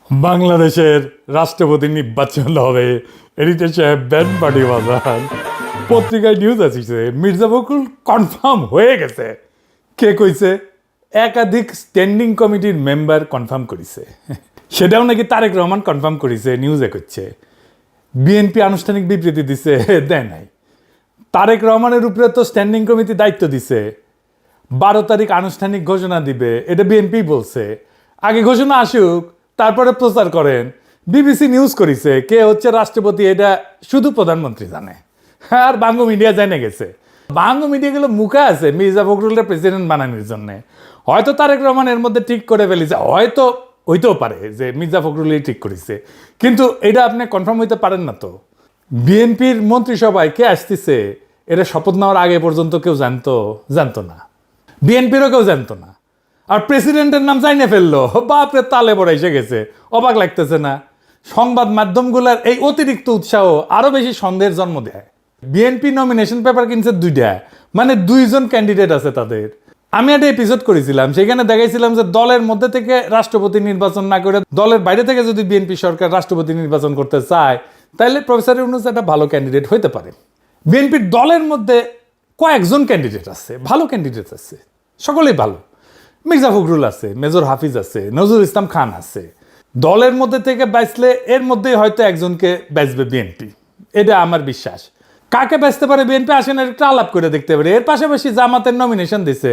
বাংলাদেশের রাষ্ট্রপতি নির্বাচন হবে, এডিটর সাহেব ব্যান্ড পার্টি বাজান। পত্রিকায় নিউজ আসিছে মির্জা ফখরুল কনফার্ম হয়ে গেছে। কে কইছে? একাধিক স্ট্যান্ডিং কমিটির মেম্বার কনফার্ম করেছে। সেটাও নাকি তারেক রহমান কনফার্ম করেছে, নিউজে করছে। বিএনপি আনুষ্ঠানিক বিবৃতি দিছে, দেয় নাই। তারেক রহমানের উপরে তো স্ট্যান্ডিং কমিটি দায়িত্ব দিছে, 12 তারিখ আনুষ্ঠানিক ঘোষণা দিবে, এটা বিএনপি বলছে। আগে ঘোষণা আসুক, তারপরে প্রচার করেন। বিবিসি নিউজ করেছে কে হচ্ছে রাষ্ট্রপতি এটা শুধু প্রধানমন্ত্রী জানে, আর বাংলা মিডিয়া জেনে গেছে। বাংলা মিডিয়াগুলো মুখে আছে মির্জা ফখরুলের প্রেসিডেন্ট বানানোর জন্য। হয়তো তারেক রহমান এর মধ্যে ঠিক করে ফেলেছে, হয়তো হইতেও পারে যে মির্জা ফখরুলই ঠিক করেছে, কিন্তু এটা আপনি কনফার্ম হইতে পারেন না। তো বিএনপির মন্ত্রিসভায় কে আসতেছে এটা শপথ নেওয়ার আগে পর্যন্ত কেউ জানতো না, বিএনপিরও কেউ জানতো না। আর প্রেসিডেন্টের নাম জানিয়ে ফেললো, বাপরে তালে বড় এসে গেছে। অবাক লাগতেছে না? সংবাদ মাধ্যমগুলোর এই অতিরিক্ত উৎসাহ আরো বেশি সন্দেহের জন্ম দেয়। বিএনপি নমিনেশন পেপার কিনছে 2টা, মানে 2জন ক্যান্ডিডেট আছে তাদের। আমি একটা এপিসোড করেছিলাম, সেখানে দেখাইছিলাম যে দলের মধ্যে থেকে রাষ্ট্রপতি নির্বাচন না করে দলের বাইরে থেকে যদি বিএনপি সরকার রাষ্ট্রপতি নির্বাচন করতে চায়, তাহলে প্রফেসর ইউনূস একটা ভালো ক্যান্ডিডেট হইতে পারে। বিএনপির দলের মধ্যে কয়েকজন ক্যান্ডিডেট আছে, ভালো ক্যান্ডিডেট আছে, সকলেই ভালো। মির্জা ফখরুল আছে, মেজর হাফিজ আছে, নজরুল ইসলাম খান আছে। দলের মধ্যে থেকে বাঁচলে এর মধ্যেই হয়তো একজনকে বাঁচবে বিএনপি, এটা আমার বিশ্বাস। কাকে বাঁচতে পারে বিএনপি আসেন একটা আলাপ করে দেখতে পারে। এর পাশাপাশি জামাতের নমিনেশন দিছে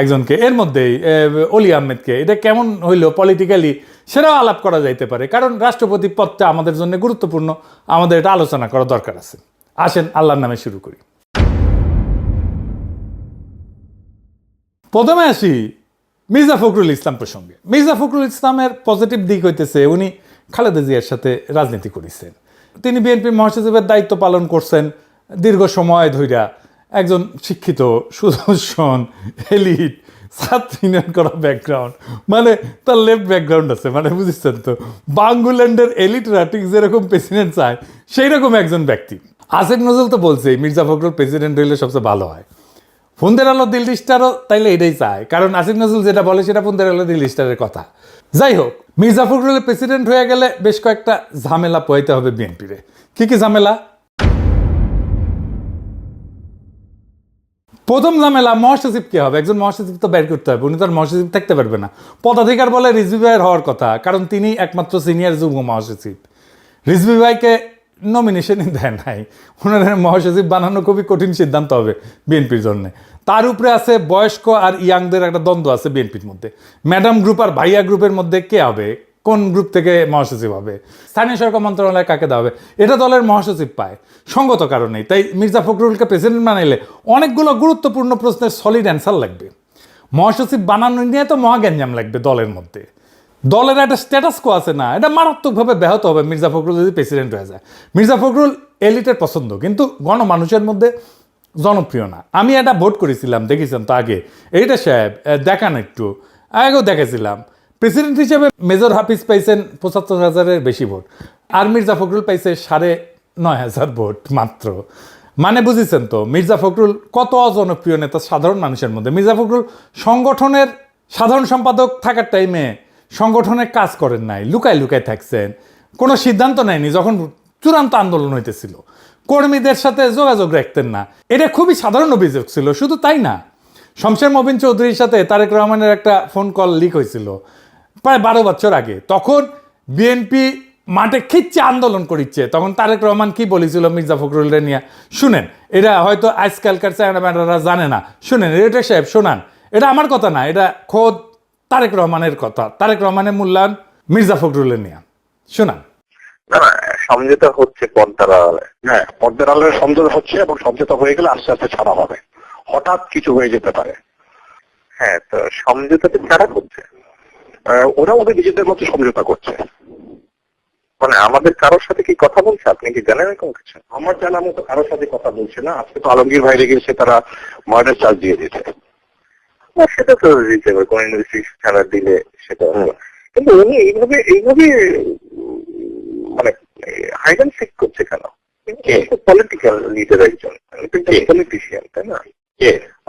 একজনকে, এর মধ্যেই অলি আহমেদকে। এটা কেমন হইলো পলিটিক্যালি সেটাও আলাপ করা যাইতে পারে, কারণ রাষ্ট্রপতি পদটা আমাদের জন্য গুরুত্বপূর্ণ। আমাদের এটা আলোচনা করা দরকার আছে। আসেন আল্লাহর নামে শুরু করি। প্রথমে আসি মির্জা ফখরুল ইসলাম প্রসঙ্গে। মির্জা ফখরুল ইসলামের পজিটিভ দিক হইতেছে উনি খালেদা জিয়ার সাথে রাজনীতি করেছেন। তিনি বিএনপি মহাসচিবের দায়িত্ব পালন করছেন দীর্ঘ সময় ধইরা। একজন শিক্ষিত, সুদর্শন, এলিট, ছাত্র ইউনিয়ন করা ব্যাকগ্রাউন্ড, মানে তার লেফট ব্যাকগ্রাউন্ড আছে, মানে বুঝেছেন তো। বাংলাদেশের এলিটরা ঠিক যেরকম প্রেসিডেন্ট চায় সেই রকম একজন ব্যক্তি। আসিফ নজরুল তো বলছেই মির্জা ফখরুল প্রেসিডেন্ট হইলে সবচেয়ে ভালো হয়। ফোনদের আলো দিল্লি স্টারও তাইলে এটাই চায়, কারণ আসিফ নজরুল যেটা বলে সেটা ফোনদের আলো দিল্লি স্টারের কথা। যাই হোক, মির্জা ফখরুলের প্রেসিডেন্ট হয়ে গেলে বেশ কয়েকটা ঝামেলা পোহাইতে হবে বিএনপিরে। কি কি ঝামেলা? প্রথম ঝামেলা, মহাসচিব কে হবে? একজন মহাসচিব তো বের করতে হবে, উনি তো আর মহাসচিব থাকতে পারবে না। পদাধিকার বলে রিজভী ভাইয়ের হওয়ার কথা, কারণ তিনি একমাত্র সিনিয়র যুগ্ম মহাসচিব। রিজভী ভাইকে নমিনেশনই দেয় নাই। ওনার মহাসচিব বানানো খুবই কঠিন সিদ্ধান্ত হবে বিএনপির জন্য। তার উপরে আছে বয়স্ক আর ইয়াংদের একটা দ্বন্দ্ব আছে বিএনপির মধ্যে। ম্যাডাম গ্রুপ আর ভাইয়া গ্রুপের মধ্যে কে হবে, কোন গ্রুপ থেকে মহাসচিব হবে, স্থানীয় সরকার মন্ত্রণালয়ে কাকে দেওয়া হবে, এটা দলের মহাসচিব পায় সঙ্গত কারণেই। তাই মির্জা ফখরুলকে প্রেসিডেন্ট বানাইলে অনেকগুলো গুরুত্বপূর্ণ প্রশ্নের সলিড অ্যান্সার লাগবে। মহাসচিব বানানো নিয়ে তো মহাগ্যাঞ্জাম লাগবে দলের মধ্যে। দলের একটা স্ট্যাটাস কো আছে না, এটা মারাত্মকভাবে ব্যাহত হবে মির্জা ফখরুল যদি প্রেসিডেন্ট হয়ে যায়। মির্জা ফখরুল এলিটের পছন্দ, কিন্তু গণমানুষের মধ্যে জনপ্রিয় না। আমি একটা ভোট করেছিলাম, দেখেছেন তো আগে, এইটা সাহেব দেখান একটু আগেও দেখেছিলাম। প্রেসিডেন্ট হিসেবে মেজর হাফিজ পাইছেন ৭৫,০০০-এর বেশি ভোট, আর মির্জা ফখরুল পাইছে ৯৫,০০০ ভোট মাত্র। মানে বুঝেছেন তো মির্জা ফখরুল কত অজনপ্রিয় নেতা সাধারণ মানুষের মধ্যে। মির্জা ফখরুল সংগঠনের সাধারণ সম্পাদক থাকার টাইমে সংগঠনে কাজ করেন নাই, লুকায় লুকায় থাকছেন, কোনো সিদ্ধান্ত নেয়নি যখন চূড়ান্ত আন্দোলন হইতেছিল, কর্মীদের সাথে যোগাযোগ রাখতেন না। এটা খুবই সাধারণ অভিযোগ ছিল। শুধু তাই না, শমশের মবিন চৌধুরীর সাথে তারেক রহমানের একটা ফোন কল লিক হয়েছিল প্রায় 12 বছর আগে। তখন বিএনপি মাঠে খিচ্ছে আন্দোলন করিচ্ছে, তখন তারেক রহমান কি বলেছিল মির্জা ফখরুলের নিয়ে শুনেন। এটা হয়তো আজকালকার চ্যানেলম্যানরা জানে না, শুনেন। এটা সাহেব শোনান, এটা আমার কথা না, এটা খোদ তারেক রহমানের কথা। তারেক রহমানের মূল্যায়ন মির্জা ফখরুলের নিয়ে শোনান। না না, সমঝোতা হচ্ছে পর্দার আড়ালে। হ্যাঁ, পর্দার আড়ালে সমঝোতা হচ্ছে, এবং সমঝোতা হয়ে গেলে আস্তে আস্তে ছাড়া হবে। হঠাৎ কিছু হয়ে যেতে পারে। হ্যাঁ, তো সমঝোতাতে ছাড়া হচ্ছে, ওরা ওদের নিজেদের মতো সমঝোতা করছে। মানে আমাদের কারোর সাথে কি কথা বলছে আপনি কি জানেন এরকম কিছু? আমার জানা মতো কারোর সাথে কথা বলছে না। আজকে তো আলমগীর বাইরে গেছে, তারা মার্ডার চার্জ দিয়ে দিতে। সেটা তো দিতে হবে, কোন ইনভেস্টিগেশন ছাড়া দিলে সেটা। কিন্তু উনি এইভাবে মানে হাইড অ্যান্ড সিক করছে কেন? পলিটিক্যাল লিডার একজন, পলিটিশিয়ান, তাই না?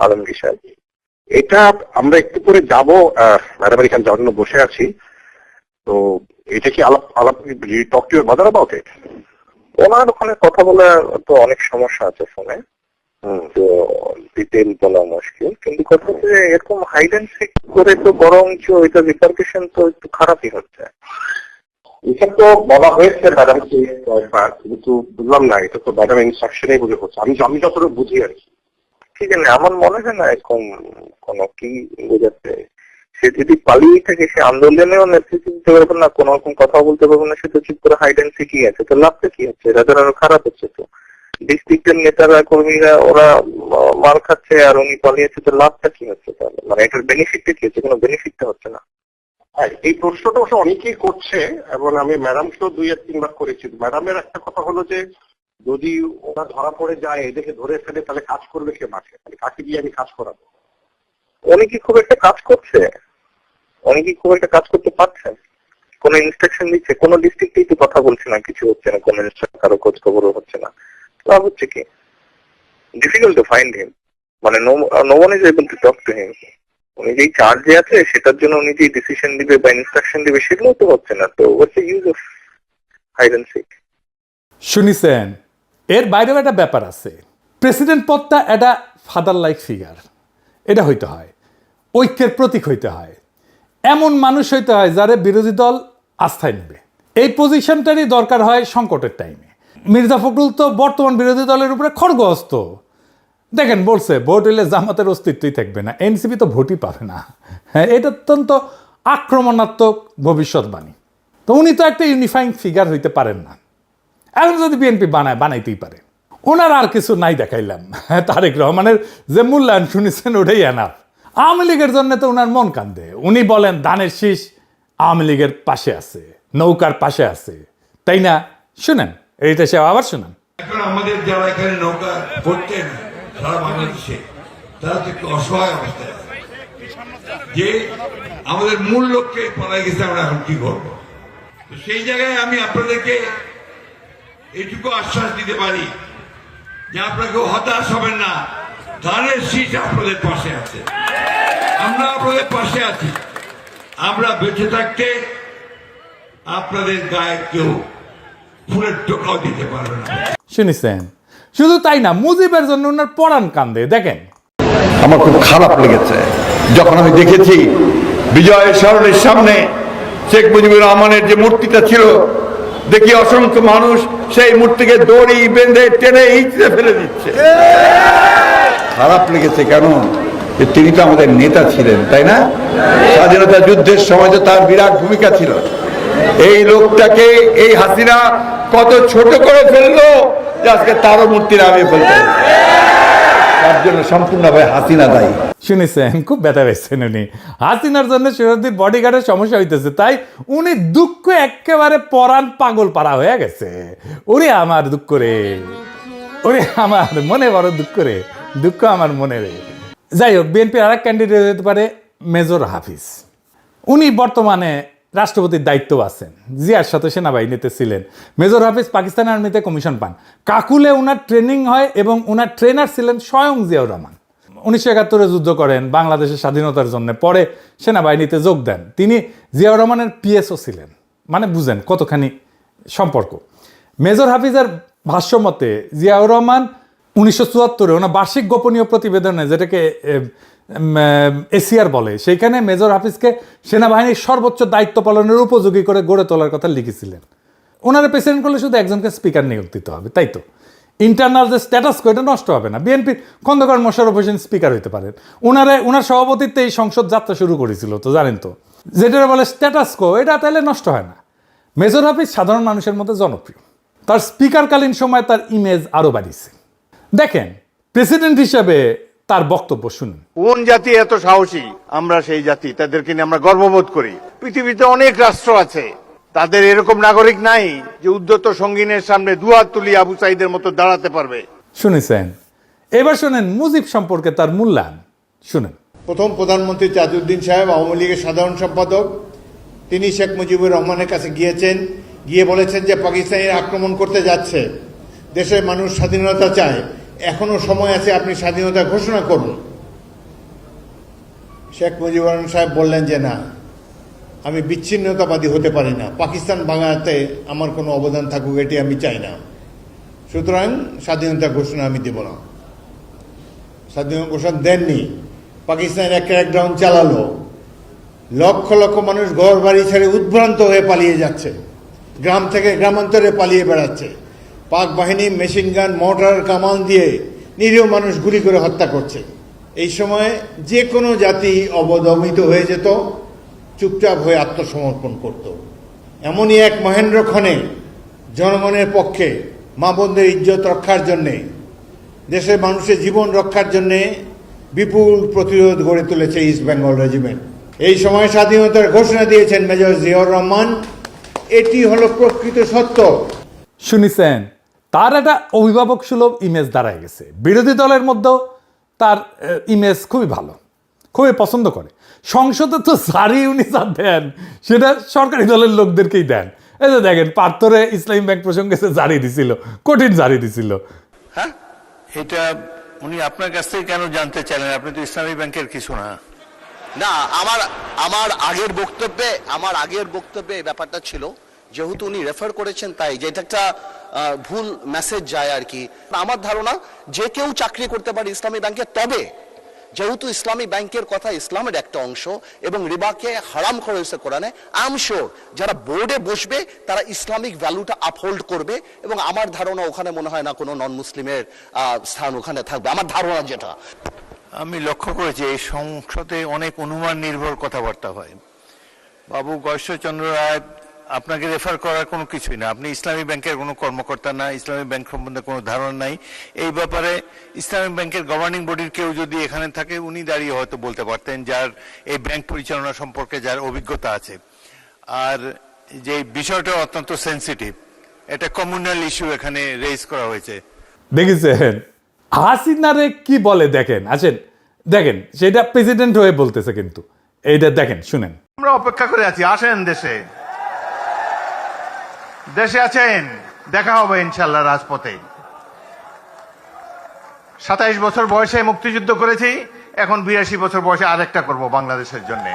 আলমগীর সাহেব, এটা আমরা একটু করে যাবো। ম্যাডাম এখানে জন্য বসে আছি, তো এটা কি আলাপ আলাপ talk to your mother about it? ওনার ওখানে কথা বলে তো অনেক সমস্যা আছে ফোনে, তো ডিটেল বলা মুশকিল, কিন্তু কথা হচ্ছে যে এরকম হাইড অ্যান্ড সিক করে তো বরঞ্চ এটা রিপারকেশন তো একটু খারাপই হচ্ছে। এটা তো বলা হয়েছে ম্যাডামকে কয়েকবার, কিন্তু বুঝলাম না এটা তো ম্যাডাম ইনস্ট্রাকশনেই বুঝে হচ্ছে, আমি যতটুকু বুঝি আর কি। ঠিক আছে, আমার মনে হয় না এরকম কোন কি বোঝাচ্ছে। সে যদি পালিয়ে থাকে, সে আন্দোলনেও নেতৃত্ব দিতে পারবে না, কোন রকম কথা বলতে পারবে না, সে তো চুপ করে হাইড অ্যান্ড সিকই আছে, তো লাভটা কি হচ্ছে? রাজার আরো খারাপ হচ্ছে। তো ডিস্ট্রিক্টের নেতারা কর্মীরা ওরা মার খাচ্ছে আর উনি পালিয়েছে, তো লাভটা কি হচ্ছে তাহলে? মানে এটার বেনিফিটটা কি হচ্ছে? কোনো বেনিফিটটা হচ্ছে না। এই প্রশ্নটা অবশ্য অনেকেই করছে এবং আমি ম্যাডামকেও 2-3 বার করেছি। ম্যাডামের একটা কথা হলো যে যদি ওরা ধরা পড়ে যায়, এদেরকে ধরে ফেলে, তাহলে কাজ করবে কে মাঠে? তাহলে কাকে দিয়ে আমি কাজ করাবো? উনি কি খুব একটা কাজ করছে? উনি কি খুব একটা কাজ করতে পারছেন? কোন ইনস্ট্রাকশন দিচ্ছে? কোন ডিস্ট্রিক্টেই তো কথা বলছে না, কিছু হচ্ছে না, কোন ইনস্ট্রাকশন কারো খোঁজ খবরও হচ্ছে না। লাভ হচ্ছে কি? ডিফিকাল্ট টু ফাইন্ড হিম, মানে no one is able to talk to him. উনি যেই চার্জে আছে সেটার জন্য উনি যে ডিসিশন দিবে বা ইনস্ট্রাকশন দিবে সেগুলো তো হচ্ছে না। তো what's the use of hide and seek? শুনিছেন, এর বাইরেও একটা ব্যাপার আছে। প্রেসিডেন্ট পদটা একটা ফাদার লাইক ফিগার, এটা হইতে হয়, ঐক্যের প্রতীক হইতে হয়, এমন মানুষ হইতে হয় যারে বিরোধী দল আস্থায় নেবে। এই পজিশনটারই দরকার হয় সংকটের টাইমে। মির্জা ফখরুল তো বর্তমান বিরোধী দলের উপরে খড়গহস্ত। দেখেন, বলছে ভোট হইলে জামাতের অস্তিত্বই থাকবে না, এনসিপি তো ভোটই পাবে না। হ্যাঁ, এটা অত্যন্ত আক্রমণাত্মক ভবিষ্যৎবাণী। তো উনি তো একটা ইউনিফাইং ফিগার হইতে পারেন না। এখন যদি বিএনপি বানাইতেই পারে, ওনার আর কিছু নাই দেখাইলাম। তারেক রহমানের যে মূল্যায়ন শুনেছেন ওটাই এনাফ। আওয়ামী লীগের জন্য তো ওনার মন কান্দে। উনি বলেন ধানের শীষ আওয়ামী লীগের পাশে আছে, নৌকার পাশে আছে, তাই না? শুনেন, এইটা সে আবার শুনেন। এখন আমাদের যারা এখানে নৌকা করতেন সারা বাংলাদেশে, তারা তো একটু অসহায় অবস্থায় আছে, যে আমাদের মূল লক্ষ্যে পড়ায় গেছে, আমরা এখন কি করবো? তো সেই জায়গায় আমি আপনাদেরকে এটুকু আশ্বাস দিতে পারি যে আপনারা কেউ হতাশ হবেন না, ধানের শীষ আপনাদের পাশে আছে, আমরা আপনাদের পাশে আছি। আমরা বেঁচে থাকতে আপনাদের গায়ে কেউ ফুলের টোকাও দিতে পারবে না। শুনেছেন? শুধু তাই না, মুজিবের জন্য ওনার পরাণ কান্দে। দেখেন, আমার খুব খারাপ লেগেছে যখন আমি দেখেছি বিজয় সরণির সামনে শেখ মুজিবুর রহমানের যে মূর্তিটা ছিল, দেখি অসংখ্য মানুষ সেই মূর্তিকে দড়ি বেঁধে টেনে হিঁচড়ে ফেলে দিচ্ছে। খারাপ লেগেছে কেন? যে তিনি তো আমাদের নেতা ছিলেন, তাই না? স্বাধীনতা যুদ্ধের সময় তো তার বিরাট ভূমিকা ছিল। এই লোকটাকে এই হাসিনা কত ছোট করে ফেললো যে আজকে তারও মূর্তি নামিয়ে ফেলতে, তার জন্য সম্পূর্ণভাবে হাসিনা দায়ী। শুনেছেন? খুব ব্যথা পেয়েছেন উনি। হাসিনার জন্য শরীরদের বডিগার্ডের সমস্যা হইতেছে, তাই উনি দুঃখ একেবারে পরাণ পাগল পাড়া হয়ে গেছে। ওরে আমার দুঃখ রে, ওরে আমার মনে বড় দুঃখ রে, দুঃখ আমার মনে রে। যাই হোক, বিএনপির আর এক ক্যান্ডিডেট হতে পারে মেজর হাফিজ। উনি বর্তমানে রাষ্ট্রপতির দায়িত্ব আছেন, জিয়ার সাথে সেনাবাহিনীতে ছিলেন। মেজর হাফিজ পাকিস্তান আর্মিতে কমিশন পান, কাকুলে ওনার ট্রেনিং হয় এবং ওনার ট্রেনার ছিলেন স্বয়ং জিয়াউর রহমান। 1971 যুদ্ধ করেন বাংলাদেশের স্বাধীনতার জন্য, পরে সেনাবাহিনীতে যোগ দেন। তিনি জিয়াউর রহমানের পিএসও ছিলেন, মানে বুঝেন কতখানি সম্পর্ক। মেজর হাফিজের ভাষ্যমতে জিয়াউর রহমান 1974 ওনার বার্ষিক গোপনীয় প্রতিবেদনে, যেটাকে এসিআর বলে, সেইখানে মেজর হাফিজকে সেনাবাহিনীর সর্বোচ্চ দায়িত্ব পালনের উপযোগী করে গড়ে তোলার কথা লিখেছিলেন। ওনারা প্রেসিডেন্ট করলে শুধু একজনকে স্পিকার নিয়োগ দিতে হবে, তাই তো? ইন্টারনাল যে স্ট্যাটাস কো এটা নষ্ট হবে না। বিএনপির খন্দকার মোশাররফ হোসেন স্পিকার হইতে পারেন। ওনার সভাপতিত্বে এই সংসদ যাত্রা শুরু করেছিল, তো জানেন তো, যেটা বলে স্ট্যাটাস কো, এটা তাহলে নষ্ট হয় না। মেজর হাফিজ সাধারণ মানুষের মধ্যে জনপ্রিয়, তার স্পিকারকালীন সময় তার ইমেজ আরও বাড়িয়েছে। দেখেন, প্রেসিডেন্ট হিসেবে তার বক্তব্য শুনুন। কোন জাতি এত সাহসী? আমরা সেই জাতি, তাদেরকে নিয়ে আমরা গর্ববোধ করি। পৃথিবীতে অনেক রাষ্ট্র আছে, তাদের এরকম নাগরিক নাই যে উদ্ধত সঙ্গিনের সামনে দুহাত তুলি আবু সাইদের মতো দাঁড়াতে পারবে। শুনেছেন? এবার শুনেন মুজিব সম্পর্কে তার মূল্যায়ন শুনেন। প্রথম প্রধানমন্ত্রী তাজউদ্দিন সাহেব, আওয়ামী লীগের সাধারণ সম্পাদক, তিনি শেখ মুজিবুর রহমানের কাছে গিয়েছেন, গিয়ে বলেছেন যে পাকিস্তানিরা আক্রমণ করতে যাচ্ছে, দেশের মানুষ স্বাধীনতা চায়, এখনো সময় আছে, আপনি স্বাধীনতা ঘোষণা করুন। শেখ মুজিবুর রহমান সাহেব বললেন যে না, আমি বিচ্ছিন্নতাবাদী হতে পারি না। পাকিস্তান ভাঙাতে আমার কোনো অবদান থাকুক এটি আমি চাই না। সুতরাং স্বাধীনতা ঘোষণা আমি দেব না। স্বাধীনতা ঘোষণা দেননি, পাকিস্তানের এক ক্র্যাকডাউন চালালো, লক্ষ লক্ষ মানুষ ঘর বাড়ি ছেড়ে উদ্ভ্রান্ত হয়ে পালিয়ে যাচ্ছে, গ্রাম থেকে গ্রামান্তরে পালিয়ে বেড়াচ্ছে। পাক বাহিনী মেশিন গান, মোটর, কামান দিয়ে নিরীহ মানুষ গুলি করে হত্যা করছে। এই সময় যে কোনো জাতি অবদমিত হয়ে যেত, চুপচাপ হয়ে আত্মসমর্পণ করত। এমনই এক মহেন্দ্র ক্ষণে জনগণের পক্ষে মা বোনদের ইজ্জত রক্ষার জন্যে, দেশের মানুষের জীবন রক্ষার জন্যে বিপুল প্রতিরোধ গড়ে তুলেছে ইস্ট বেঙ্গল রেজিমেন্ট। এই সময় স্বাধীনতার ঘোষণা দিয়েছেন মেজর জিয়াউর রহমান। এটি হলো প্রকৃত সত্য। শুনিছেন, তার একটা অভিভাবক সুলভ ইমেজ দাঁড়ায় গেছে। বিরোধী দলের মধ্যেও তার ইমেজ খুবই ভালো, খুবই পছন্দ করে। সংসদে তো জারি উনি যা দেন সেটা সরকারি দলের লোকদেরকেই দেন। এই যে দেখেন, পার্থরে ইসলামী ব্যাংক প্রসঙ্গে সে জারি দিছিল, কঠিন জারি দিছিল। হ্যাঁ, এটা উনি আপনার কাছ থেকে কেন জানতে চাইলেন? আপনি তো ইসলামী ব্যাংকের কিছু না। না, আমার আগের বক্তব্যে এই ব্যাপারটা ছিল, যেহেতু উনি রেফার করেছেন তাই, যে এটা একটা ভুল মেসেজ যায় আর কি। আমার ধারণা যে কেউ চাকরি করতে পারে ইসলামী ব্যাংকে, তবে যেহেতু ইসলামী ব্যাংকের কথা ইসলামের একটা অংশ এবং রিবাকে হারাম করা হয়েছে কোরআনে, আই এম শিওর যারা বোর্ডে বসবে তারা ইসলামিক ভ্যালুটা আপহোল্ড করবে, এবং আমার ধারণা ওখানে মনে হয় না কোনো নন মুসলিমের স্থান ওখানে থাকবে, আমার ধারণা যেটা। আমি লক্ষ্য করেছি এই সংসদে অনেক অনুমান নির্ভর কথাবার্তা হয়। বাবু গয়েশ্বরচন্দ্র রায় আপনাকে রেফার করার কোনো কিছুই না, আপনি ইসলামী ব্যাংকের কোনো কর্মকর্তা না, ইসলামী ব্যাংক সম্বন্ধে কোনো ধারণা নাই। এই ব্যাপারে ইসলামী ব্যাংকের গভর্নিং বডির কেউ যদি এখানে থাকে, উনি দাঁড়িয়ে হয়তো বলতে পারতেন, যার এই ব্যাংক পরিচালনা সম্পর্কে যার অভিজ্ঞতা আছে। আর যে বিষয়টা অত্যন্ত সেন্সিটিভ, এটা কমিউনাল ইস্যু এখানে রেজ করা হয়েছে। দেখেছেন হাসিনারে কি বলে? দেখেন, আসেন দেখেন, সেটা প্রেসিডেন্ট হয়ে বলতেছে, কিন্তু এইটা দেখেন, শুনেন। আমরা অপেক্ষা করে আছি, আসেন দেশে, দেশে আছেন, দেখা হবে ইনশাল্লাহ রাজপথে। 27 বছর বয়সে মুক্তিযুদ্ধ করেছি, এখন 82 বছর বয়সে আরেকটা করব বাংলাদেশের জন্য।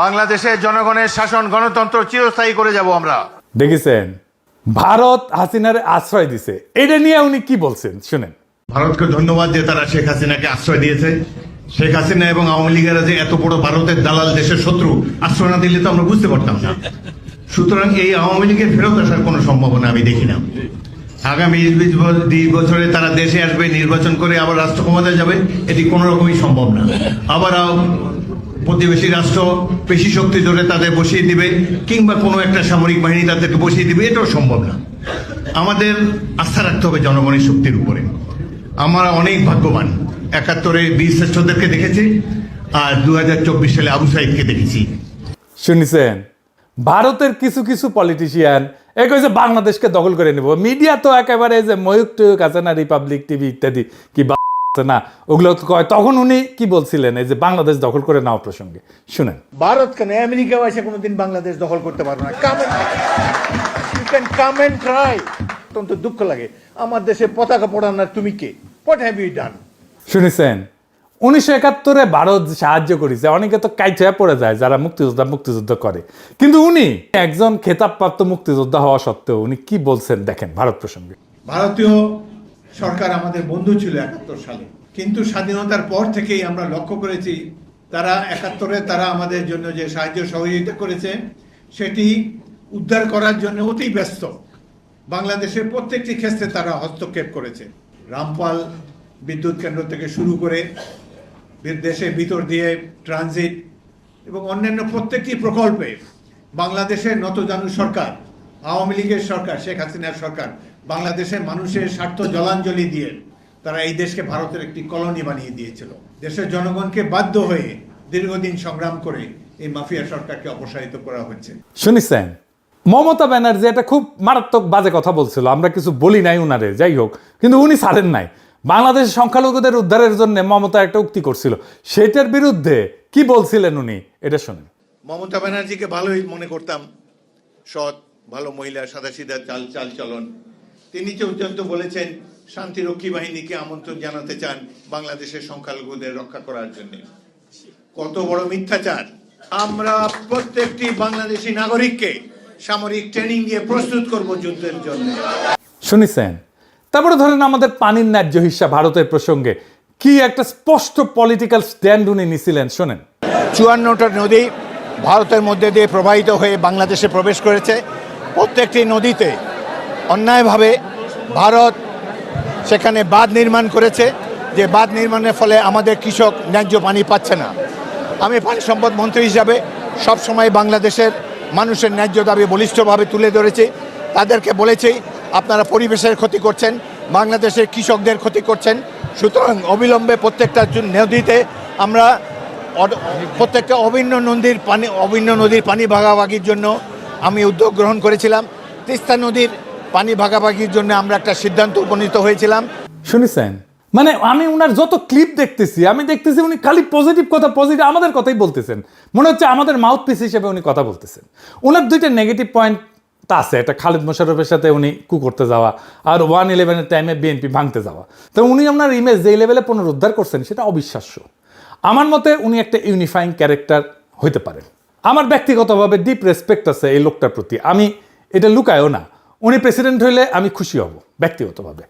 বাংলাদেশের জনগণের শাসন, গণতন্ত্র চিরস্থায়ী করে যাব আমরা। দেখেছেন ভারত হাসিনারে আশ্রয় দিছে, এটা নিয়ে উনি কি বলছেন শুনেন। ভারতকে ধন্যবাদ যে তারা শেখ হাসিনাকে আশ্রয় দিয়েছে। শেখ হাসিনা এবং আওয়ামী লীগেরা যে এত বড় ভারতের দালাল, দেশের শত্রু, আশ্রয় না দিলে তো আমরা বুঝতে পারতাম না। সুতরাং এই আওয়ামী লীগের ফেরত আসার কোনো সম্ভাবনা আমি দেখি না। আগামী 20 বছরে তারা দেশে আসবে, নির্বাচন করে আবার রাষ্ট্র ক্ষমতায় যাবে, এটি কোনো রকমই সম্ভব না। আবার প্রতিবেশী রাষ্ট্র পেশি শক্তি ধরে তাদের বসিয়ে দিবে, কিংবা কোনো একটা সামরিক বাহিনী তাদেরকে বসিয়ে দিবে, এটাও সম্ভব না। আমাদের আস্থা রাখতে হবে জনগণের শক্তির উপরে। আমরা অনেক ভাগ্যবান, 71-এ বীর শ্রেষ্ঠদেরকে দেখেছি, আর 2024 সালে আবু সাইদকে দেখেছি। শুনেছেন ভারতের কিছু কিছু পলিটিশিয়ান এ কইছে বাংলাদেশকে দখল করে নেব। মিডিয়া তো একেবারে যে ময়ূক টয়ুক আছে না, রিপাবলিক টিভি ইত্যাদি, কি আছে না, ওগুলো তো কয়। তখন উনি কি বলছিলেন এই যে বাংলাদেশ দখল করে নেওয়া প্রসঙ্গে, শুনেন। ভারত কেন, আমেরিকাও এসে কোনোদিন বাংলাদেশ দখল করতে পারবে না। Come and try. অত্যন্ত দুঃখ লাগে, আমার দেশে পতাকা পোড়ানোর তুমি কে? What have you done? শুনেছেন 1971-এ ভারত সাহায্য করেছে, অনেকে তো কাইট হয়ে পড়ে যায় যারা মুক্তিযুদ্ধ করে, কিন্তু উনি একজন খেতাবপ্রাপ্ত মুক্তিযোদ্ধা হওয়া সত্ত্বেও উনি কি বলছেন দেখেন ভারত প্রসঙ্গে। ভারতীয় সরকার আমাদের বন্ধু ছিল 71 সালে, কিন্তু স্বাধীনতার পর থেকেই আমরা লক্ষ্য করেছি তারা 71-এ তারা আমাদের জন্য যে সাহায্য সহযোগিতা করেছে সেটি উদ্ধার করার জন্য অতি ব্যস্ত। বাংলাদেশের প্রত্যেকটি ক্ষেত্রে তারা হস্তক্ষেপ করেছে। রামপাল বিদ্যুৎ কেন্দ্র থেকে শুরু করে দেশের ভিতর দিয়ে ট্রানজিট এবং অন্যান্য প্রত্যেকটি প্রকল্পে বাংলাদেশের নতজানু সরকার, আওয়ামী লীগের সরকার, শেখ হাসিনার সরকার বাংলাদেশের মানুষের স্বার্থ জলাঞ্জলি দিয়ে তারা এই দেশকে ভারতের একটি কলোনি বানিয়ে দিয়েছিল। দেশের জনগণকে বাধ্য হয়ে দীর্ঘদিন সংগ্রাম করে এই মাফিয়া সরকারকে অপসারিত করা হচ্ছে। শুনেছেন মমতা ব্যানার্জি একটা খুব মারাত্মক বাজে কথা বলছিল, আমরা কিছু বলি নাই উনারে, যাই হোক, কিন্তু উনি ছাড়েন নাই। বাংলাদেশের সংখ্যালঘুদের উদ্ধারের জন্য মমতা একটা উক্তি করছিল, সেটার বিরুদ্ধে কি বলছিলেন উনি, এটা শুনেন। মমতা ব্যানার্জিকে ভালোই মনে করতাম, সৎ, ভালো মহিলা, সাদাসিধা চাল চলন। তিনি পর্যন্ত বলেছেন শান্তিরক্ষী বাহিনীকে আমন্ত্রণ জানাতে চান বাংলাদেশের সংখ্যালঘুদের রক্ষা করার জন্য। কত বড় মিথ্যাচার! আমরা প্রত্যেকটি বাংলাদেশি নাগরিককে সামরিক ট্রেনিং দিয়ে প্রস্তুত করব যুদ্ধের জন্য। শুনেছেন? তারপরে ধরেন আমাদের পানির ন্যায্য হিসাব ভারতের প্রসঙ্গে কি একটা স্পষ্ট পলিটিক্যাল স্ট্যান্ড উনি নিছিলেন, শোনেন। 54টা নদী ভারতের মধ্যে দিয়ে প্রবাহিত হয়ে বাংলাদেশে প্রবেশ করেছে। প্রত্যেকটি নদীতে অন্যায়ভাবে ভারত সেখানে বাঁধ নির্মাণ করেছে, যে বাঁধ নির্মাণের ফলে আমাদের কৃষক ন্যায্য পানি পাচ্ছে না। আমি পানি সম্পদ মন্ত্রী হিসাবে সবসময় বাংলাদেশের মানুষের ন্যায্য দাবি বলিষ্ঠভাবে তুলে ধরেছি। তাদেরকে বলেছি আপনারা পরিবেশের ক্ষতি করছেন, বাংলাদেশের কৃষকদের ক্ষতি করছেন, সুতরাং অবিলম্বে প্রত্যেকটা নদীতে আমরা প্রত্যেকটা অভিন্ন নদীর পানি ভাগাভাগির জন্য আমি উদ্যোগ গ্রহণ করেছিলাম। তিস্তা নদীর পানি ভাগাভাগির জন্য আমরা একটা সিদ্ধান্ত উপনীত হয়েছিলাম। শুনেছেন? মানে আমি উনার যত ক্লিপ দেখতেছি, আমি দেখতেছি উনি খালি পজিটিভ কথা, পজিটিভ আমাদের কথাই বলতেছেন। মনে হচ্ছে আমাদের মাউথ পিস হিসেবে উনি কথা বলতেছেন। ওনার দুইটা নেগেটিভ পয়েন্ট তা আছে, একটা খালেদ মোশাররফের সাথে উনি করতে যাওয়া, আর 1/11-এর টাইমে বিএনপি ভাঙতে যাওয়া। তো উনি আপনার ইমেজ যে লেভেলে পুনরুদ্ধার করছেন সেটা অবিশ্বাস্য। আমার মতে উনি একটা ইউনিফাইং ক্যারেক্টার হইতে পারেন। আমার ব্যক্তিগতভাবে ডিপ রেসপেক্ট আছে এই লোকটার প্রতি, আমি এটা লুকায়ও না। উনি প্রেসিডেন্ট হইলে আমি খুশি হব ব্যক্তিগতভাবে,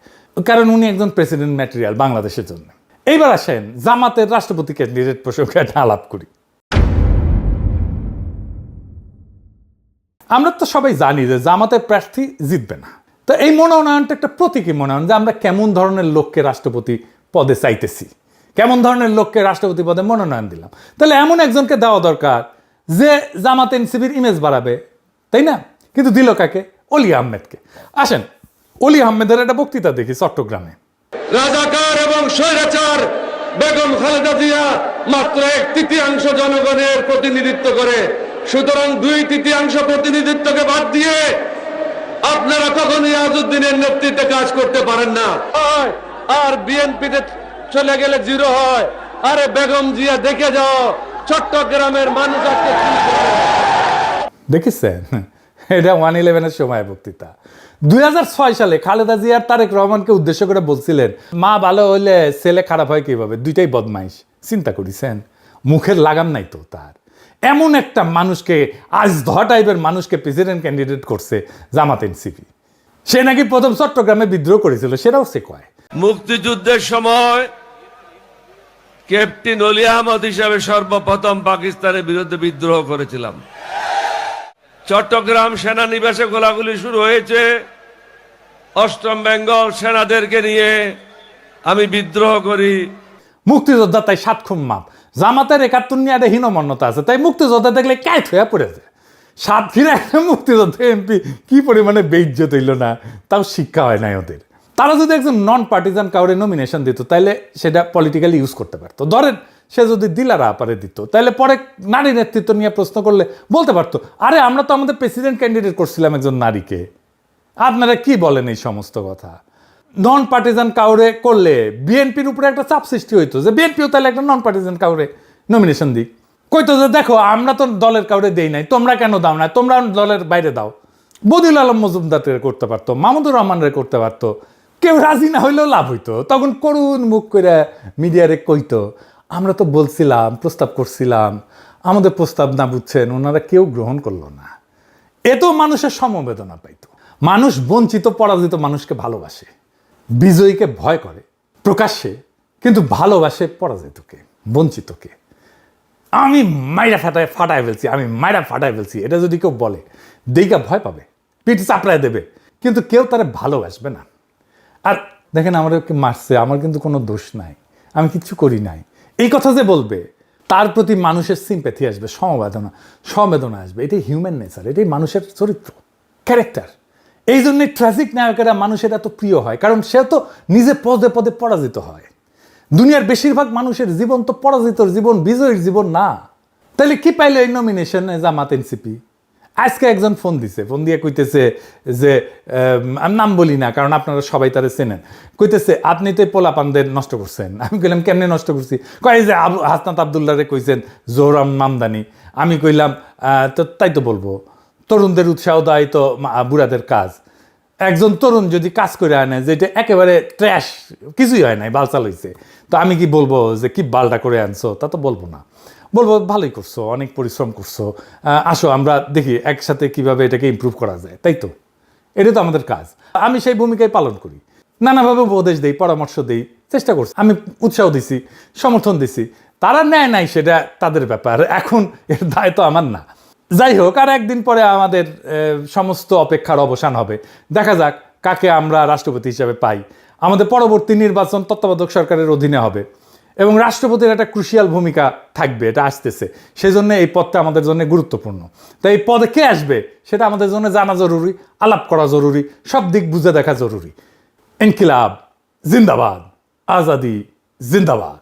কারণ উনি একজন প্রেসিডেন্ট ম্যাটেরিয়াল বাংলাদেশের জন্য। এইবার আসেন জামাতের রাষ্ট্রপতি ক্যান্ডিডেট প্রসঙ্গে একটা আলাপ করি। আমরা তো সবাই জানি যে জামাতের প্রার্থী জিতবে না। তো এই মনোনয়নটা একটা প্রতীকী মনোনয়ন যে আমরা কেমন ধরনের লোককে রাষ্ট্রপতি পদে চাইতেছি, কেমন ধরনের লোককে রাষ্ট্রপতি পদে মনোনয়ন দিলাম। তাহলে এমন একজনকে দেওয়া দরকার যে জামাত এনসিপির ইমেজ বাড়াবে, তাই না? কিন্তু দিল কাকে? অলি আহমেদকে। আসেন অলি আহমেদের একটা বক্তৃতা দেখি চট্টগ্রামে। রাজাকার এবং স্বৈরাচার বেগম খালেদা জিয়া মাত্র 1/3 জনগণের প্রতিনিধিত্ব করে। সুতরাং 2/3 প্রতিনিধিত্বকে বাদ দিয়ে আপনারা কখনোই আজউদ্দিনের নেতৃত্বে কাজ করতে পারেন না। আর বিএনপিতে চলে গেলে 0 হয়। আরে বেগম জিয়া দেখে যাও চট্টগ্রামের মানুষ আজকে কি করে। দেখেছেন? এটা 1/11-এর সময় বক্তৃতা। 2006 সালে খালেদা জিয়ার তারেক রহমানকে উদ্দেশ্য করে বলছিলেন, মা ভালো হইলে ছেলে খারাপ হয় কিভাবে, দুইটাই বদমাইশ। চিন্তা করেছেন? মুখের লাগাম নাই তো তার। এমন একটা মানুষকে, আজ ধ টাইপের মানুষকে প্রেসিডেন্ট ক্যান্ডিডেট করছে জামাত এনসিপি। সে নাকি প্রথম চট্টগ্রামে বিদ্রোহ করেছিল, সেটাও সে কয়। মুক্তিযুদ্ধের সময় ক্যাপ্টেন অলি আহমদ হিসাবে সর্বপ্রথম পাকিস্তানের বিরুদ্ধে বিদ্রোহ করেছিলাম। চট্টগ্রাম সেনানিবাসে গোলাগুলি শুরু হয়েছে, 8ম বেঙ্গল সেনাদেরকে নিয়ে আমি বিদ্রোহ করি। মুক্তিযোদ্ধা তাই 7 খুন মাপ। জামাতের 71 নিয়ে একটা হীনমন্যতা আছে, তাই মুক্তিযোদ্ধা দেখলে ক্যাট হয়ে পড়েছে। সাতক্ষীরা একটা মুক্তিযোদ্ধা এমপি কি পরিমাণে বেইজ্জত হইল না, তাও শিক্ষা হয় নাই ওদের। তারা যদি একজন নন পার্টিজান কাউরে নমিনেশন দিত তাইলে সেটা পলিটিক্যালি ইউজ করতে পারতো। ধরেন সে যদি দিলারা আপারে দিত, তাহলে পরে নারী নেতৃত্ব নিয়ে প্রশ্ন করলে বলতে পারতো, আরে আমরা তো আমাদের প্রেসিডেন্ট ক্যান্ডিডেট করছিলাম একজন নারীকে, আপনারা কি বলেন এই সমস্ত কথা। নন পার্টিজান কাউরে করলে বিএনপির উপরে একটা চাপ সৃষ্টি হইতো যে বিএনপিও তাহলে একটা নন পার্টিজান কাউরে নমিনেশন দিক। কইতো যে দেখো আমরা তো দলের কাউরে দেই নাই, তোমরা কেন দাও না, তোমরা দলের বাইরে দাও। বদিউল আলম মজুমদারের করতে পারতো, মাহমুদুর রহমানের করতে পারতো। কেউ রাজি না হইলেও লাভ হইতো, তখন করুণ মুখ করে মিডিয়ারে কইতো আমরা তো বলছিলাম, প্রস্তাব করছিলাম, আমাদের প্রস্তাব না বুঝছেন, ওনারা কেউ গ্রহণ করলো না। এতেও মানুষের সমবেদনা পাইতো। মানুষ বঞ্চিত পরাজিত মানুষকে ভালোবাসে, বিজয়ীকে ভয় করে প্রকাশ্যে, কিন্তু ভালোবাসে পরাজিতকে, বঞ্চিতকে। আমি মাইরা ফাটায় ফেলছি, আমি মাইরা ফাটায় ফেলছি, এটা যদি কেউ বলে দেইকা ভয় পাবে, পিঠ চাপড়ায় দেবে, কিন্তু কেউ তারা ভালোবাসবে না। আর দেখেন আমাদেরকে মারছে, আমার কিন্তু কোনো দোষ নাই, আমি কিচ্ছু করি নাই, এই কথা যে বলবে তার প্রতি মানুষের সিম্প্যাথি আসবে, সমবেদনা আসবে। এটাই হিউম্যান নেচার, এটাই মানুষের চরিত্র, ক্যারেক্টার। এই জন্যই ট্র্যাজিক নায়কেরা মানুষের এত প্রিয় হয়, কারণ সে তো নিজে পদে পদে পরাজিত হয়। দুনিয়ার বেশিরভাগ মানুষের জীবন তো পরাজিতর জীবন, বিজয়ীর জীবন না। তাহলে কি পাইলো এই নমিনেশনে জামাত এনসিপি? আজকে একজন ফোন দিয়ে কইতেছে যে আমি নাম বলি না কারণ আপনারা সবাই তারা চেনেন, কইতেছে আপনি তো পোলাপানদের নষ্ট করছেন। আমি কইলাম কেমনে নষ্ট করছি? কয় যে হাসনাত আবদুল্লাহরে কইছেন জোহরাম মামদানি। আমি কইলাম তো তাই তো বলবো, তরুণদের উৎসাহ দেয় তো বুড়াদের কাজ। একজন তরুণ যদি কাজ করে আনে যেটা একেবারে ট্র্যাশ, কিছুই হয় নাই, বালচাল হয়েছে, তো আমি কি বলবো যে কি বালটা করে আনছো? তা তো বলবো না। বলবো ভালোই করছো, অনেক পরিশ্রম করছো, আসো আমরা দেখি একসাথে কিভাবে এটাকে ইমপ্রুভ করা যায়, তাই তো? এটা তো আমাদের কাজ। আমি সেই ভূমিকায় পালন করি, নানাভাবে উপদেশ দিই, পরামর্শ দিই, চেষ্টা করছি, আমি উৎসাহ দিছি, সমর্থন দিছি। তারা নেয় নাই সেটা তাদের ব্যাপার, এখন এর দায় তো আমার না। যাই হোক, আর একদিন পরে আমাদের সমস্ত অপেক্ষার অবসান হবে। দেখা যাক কাকে আমরা রাষ্ট্রপতি হিসাবে পাই। আমাদের পরবর্তী নির্বাচন তত্ত্বাবধায়ক সরকারের অধীনে হবে এবং রাষ্ট্রপতির একটা ক্রুশিয়াল ভূমিকা থাকবে, এটা আসতেছে। সেই জন্য এই পদটা আমাদের জন্য গুরুত্বপূর্ণ। তাই এই পদে কে আসবে সেটা আমাদের জন্য জানা জরুরি, আলাপ করা জরুরি, সব দিক বুঝে দেখা জরুরি। ইনকিলাব জিন্দাবাদ, আজাদি জিন্দাবাদ।